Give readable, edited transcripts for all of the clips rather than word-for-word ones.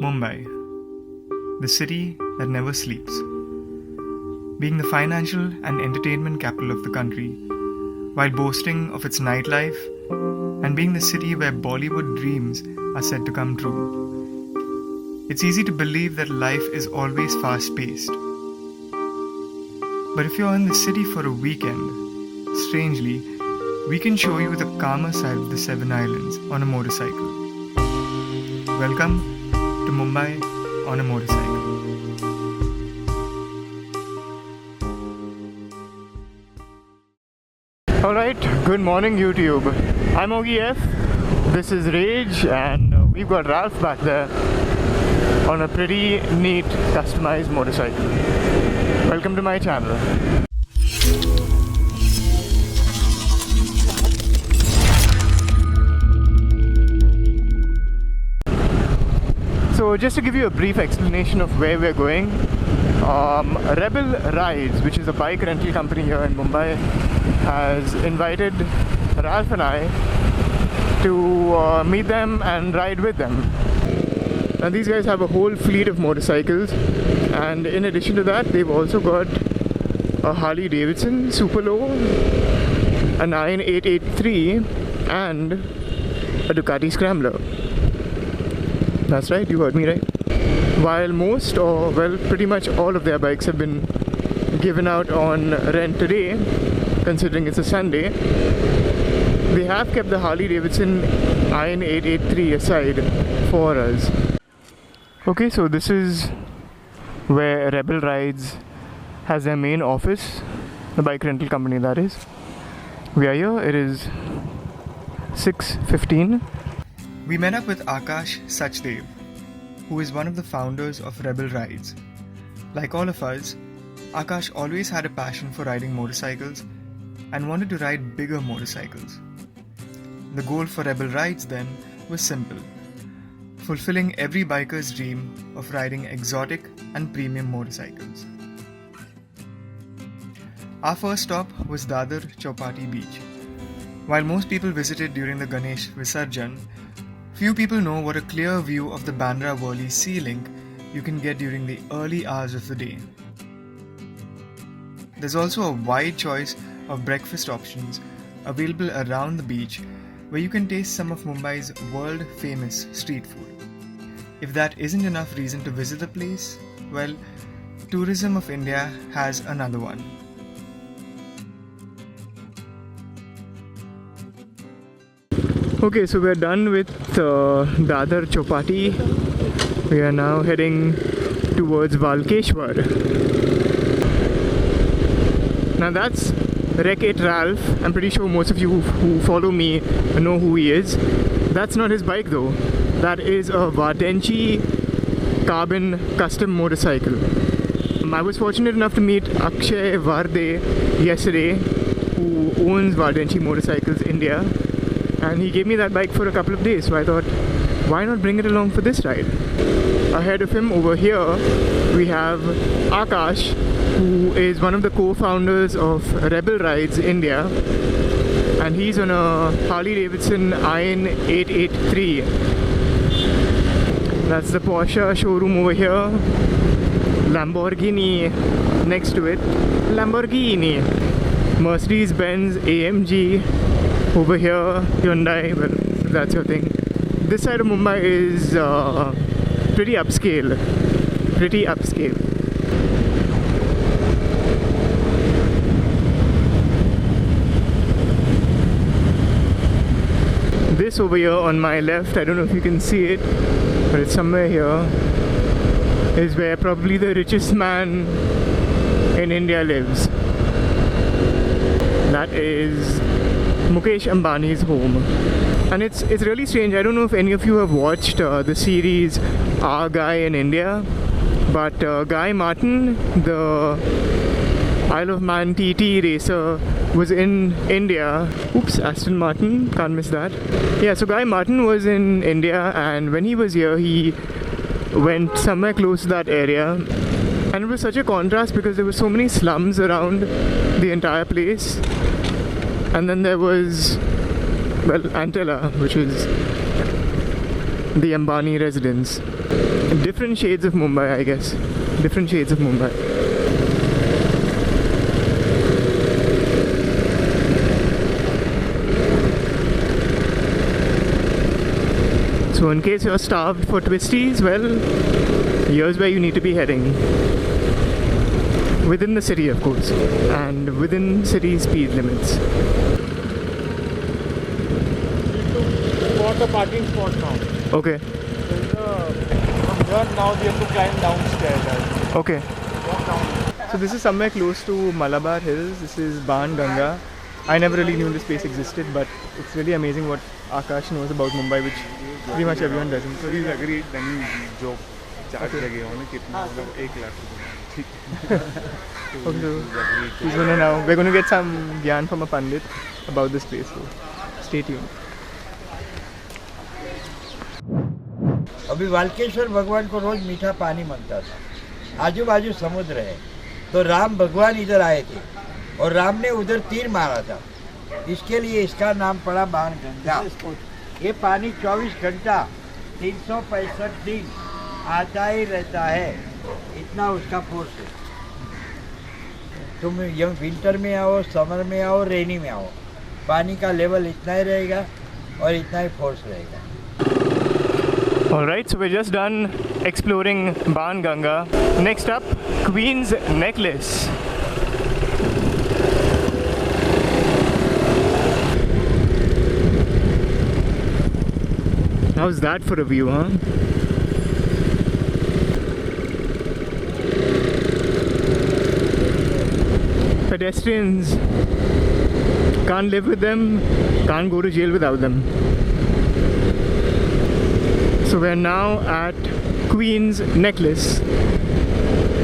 Mumbai, the city that never sleeps. Being the financial and entertainment capital of the country, while boasting of its nightlife, and being the city where Bollywood dreams are said to come true. It's easy to believe that life is always fast-paced. But if you're in the city for a weekend, strangely, we can show you the calmer side of the Seven Islands on a motorcycle. Welcome to Mumbai on a motorcycle. Alright, good morning YouTube. I'm OGF, this is Rage, and we've got Ralph back there on a pretty neat customized motorcycle. Welcome to my channel. So just to give you a brief explanation of where we're going, Rebel Rides, which is a bike rental company here in Mumbai, has invited Ralph and I to meet them and ride with them. And these guys have a whole fleet of motorcycles, and in addition to that, they've also got a Harley Davidson Super Low, a 9883, and a Ducati Scrambler. That's right, you heard me right. While most, or well, pretty much all of their bikes have been given out on rent today, considering it's a Sunday, they have kept the Harley Davidson Iron 883 aside for us. Okay, so this is where Rebel Rides has their main office, the bike rental company that is. We are here, it is 6:15. We met up with Akash Sachdev, who is one of the founders of Rebel Rides. Like all of us, Akash always had a passion for riding motorcycles and wanted to ride bigger motorcycles. The goal for Rebel Rides then was simple: fulfilling every biker's dream of riding exotic and premium motorcycles. Our first stop was Dadar Chowpatty Beach. While most people visited during the Ganesh Visarjan, few people know what a clear view of the Bandra Worli Sea Link you can get during the early hours of the day. There's also a wide choice of breakfast options available around the beach, where you can taste some of Mumbai's world-famous street food. If that isn't enough reason to visit the place, well, Tourism of India has another one. Okay, so we're done with Dadar Chowpatty. We are now heading towards Valkeshwar. Now that's Wreck-It Ralph. I'm pretty sure most of you who follow me know who he is. That's not his bike though. That is a Vardenchi carbon custom motorcycle. I was fortunate enough to meet Akshay Varde yesterday, who owns Vardenchi Motorcycles India. And he gave me that bike for a couple of days, so I thought, why not bring it along for this ride? Ahead of him over here, we have Akash, who is one of the co-founders of Rebel Rides India, and he's on a Harley Davidson Iron 883. That's the Porsche showroom over here. Lamborghini next to it. Lamborghini. Mercedes-Benz AMG. Over here, Hyundai, well, if that's your thing. This side of Mumbai is pretty upscale. Pretty upscale. This over here on my left, I don't know if you can see it, but it's somewhere here, is where probably the richest man in India lives. That is Mukesh Ambani's home. And it's really strange. I don't know if any of you have watched the series Our Guy in India, but Guy Martin, the Isle of Man TT racer, was in India. Oops, Aston Martin, can't miss that. Yeah, so Guy Martin was in India, and when he was here, he went somewhere close to that area. And it was such a contrast because there were so many slums around the entire place. And then there was, well, Antilla, which is the Ambani residence. Different shades of Mumbai, I guess. Different shades of Mumbai. So in case you're starved for twisties, well, here's where you need to be heading. Within the city, of course, and within city speed limits. Got a parking spot now. Okay. From here now we have to climb downstairs. Okay. Walk down. So this is somewhere close to Malabar Hills. This is Ban Ganga. I never really knew this place existed, but it's really amazing what Akash knows about Mumbai, which pretty much everyone doesn't. So he's agreed then joke. Okay, so we're going to get some gyan from a pandit about this place, so stay tuned. अभी वाल्केश्वर भगवान को रोज मीठा पानी मांगता था। आजू बाजू समुद्र है, तो राम भगवान इधर आए थे और राम ने उधर तीर मारा था, इसके लिए इसका नाम पड़ा बाण गंगा। ये पानी 24 घंटा 365 दिन आता ही रहता है, इतना उसका फोर्स है। तुम विंटर में आओ, समर में आओ, रेनी में आओ, पानी का लेवल इतना ही रहेगा और इतना ही फोर्स रहेगा। Alright, so we're just done exploring Ban Ganga. Next up, Queen's Necklace. How's that for a view, huh? Pedestrians, can't live with them, can't go to jail without them. So we're now at Queen's Necklace.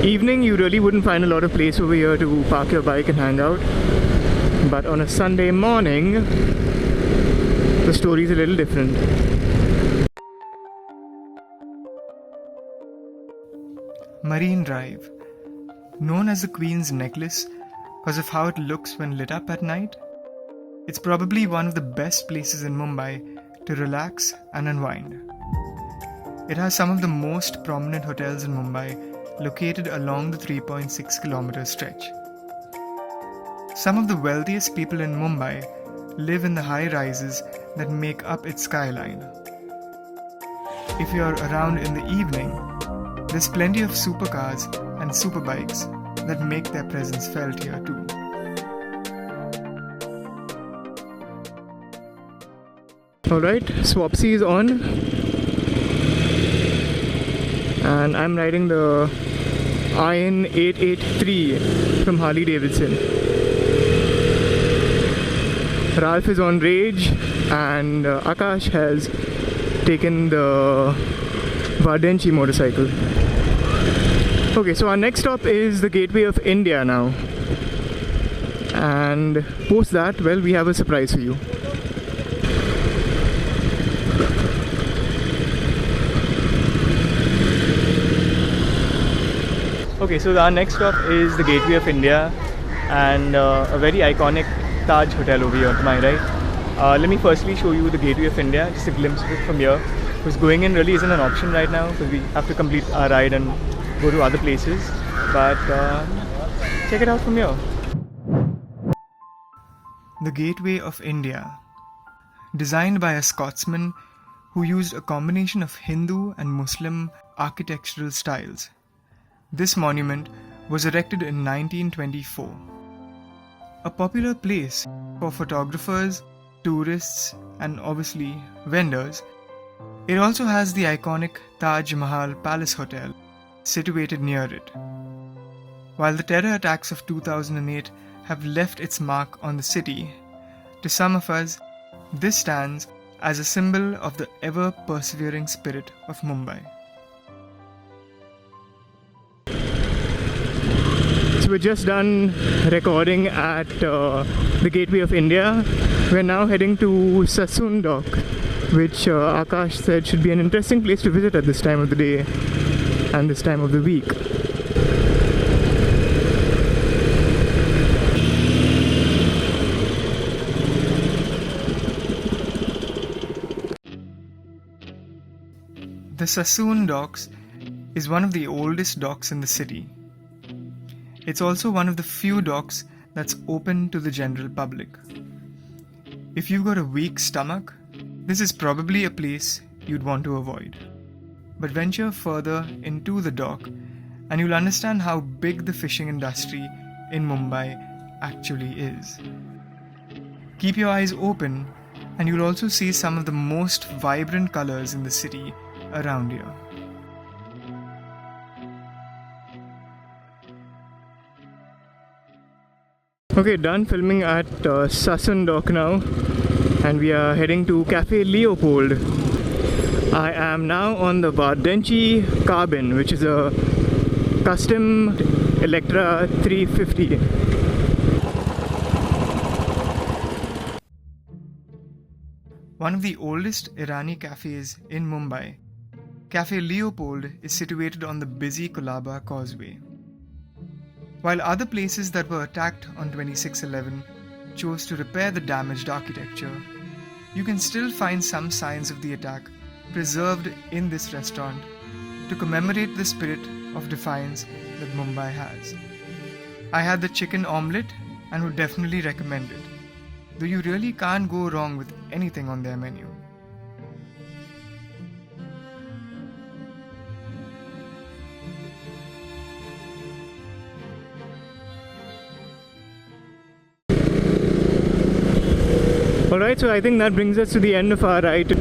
Evening, you really wouldn't find a lot of place over here to park your bike and hang out. But on a Sunday morning, the story's a little different. Marine Drive, known as the Queen's Necklace because of how it looks when lit up at night, it's probably one of the best places in Mumbai to relax and unwind. It has some of the most prominent hotels in Mumbai located along the 3.6 kilometer stretch. Some of the wealthiest people in Mumbai live in the high rises that make up its skyline. If you're around in the evening, there's plenty of supercars and superbikes that make their presence felt here too. Alright, Swapsy is on. And I'm riding the Iron 883 from Harley Davidson. Ralph is on Rage and Akash has taken the Vardenchi motorcycle. Okay, so our next stop is the Gateway of India now. And post that, well, we have a surprise for you. Okay, so our next stop is the Gateway of India and a very iconic Taj hotel over here to my right. Let me firstly show you the Gateway of India, just a glimpse of it from here. Because going in really isn't an option right now because we have to complete our ride and go to other places. But check it out from here. The Gateway of India, designed by a Scotsman who used a combination of Hindu and Muslim architectural styles. This monument was erected in 1924. A popular place for photographers, tourists, and obviously vendors, it also has the iconic Taj Mahal Palace Hotel situated near it. While the terror attacks of 2008 have left its mark on the city, to some of us, this stands as a symbol of the ever-persevering spirit of Mumbai. So we're just done recording at the Gateway of India. We're now heading to Sassoon Docks, which Akash said should be an interesting place to visit at this time of the day and this time of the week. The Sassoon Docks is one of the oldest docks in the city. It's also one of the few docks that's open to the general public. If you've got a weak stomach, this is probably a place you'd want to avoid. But venture further into the dock and you'll understand how big the fishing industry in Mumbai actually is. Keep your eyes open and you'll also see some of the most vibrant colors in the city around here. Okay, done filming at Sassoon Dock now, and we are heading to Cafe Leopold. I am now on the Vardenchi Carbon, which is a custom Electra 350. One of the oldest Irani cafes in Mumbai, Cafe Leopold is situated on the busy Colaba Causeway. While other places that were attacked on 26/11 chose to repair the damaged architecture, you can still find some signs of the attack preserved in this restaurant to commemorate the spirit of defiance that Mumbai has. I had the chicken omelette and would definitely recommend it, though you really can't go wrong with anything on their menu. Alright, so I think that brings us to the end of our ride.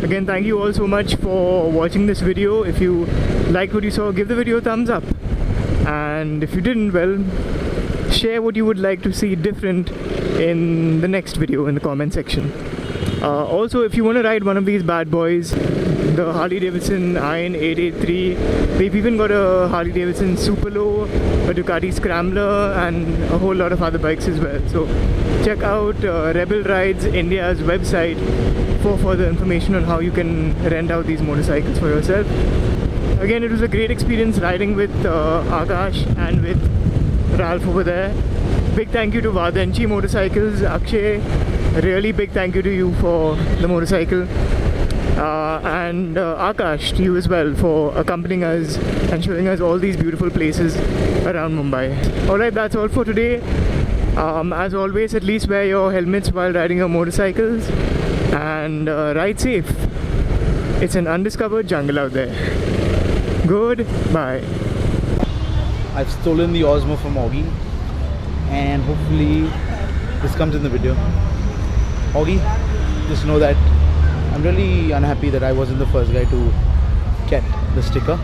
Again, thank you all so much for watching this video. If you liked what you saw, give the video a thumbs up. And if you didn't, well, share what you would like to see different in the next video in the comment section. Also, if you want to ride one of these bad boys, the Harley Davidson Iron 883, they've even got a Harley Davidson Super Low, a Ducati Scrambler, and a whole lot of other bikes as well. So check out Rebel Rides India's website for further information on how you can rent out these motorcycles for yourself. Again, it was a great experience riding with Akash and with Ralph over there. Big thank you to Vardenchi Motorcycles, Akshay. Really big thank you to you for the motorcycle. And Akash, to you as well, for accompanying us and showing us all these beautiful places around Mumbai. Alright, that's all for today. As always, at least wear your helmets while riding your motorcycles and ride safe. It's an undiscovered jungle out there. Goodbye. I've stolen the Osmo from Augie, and hopefully this comes in the video. Augie, just know that I'm really unhappy that I wasn't the first guy to get the sticker.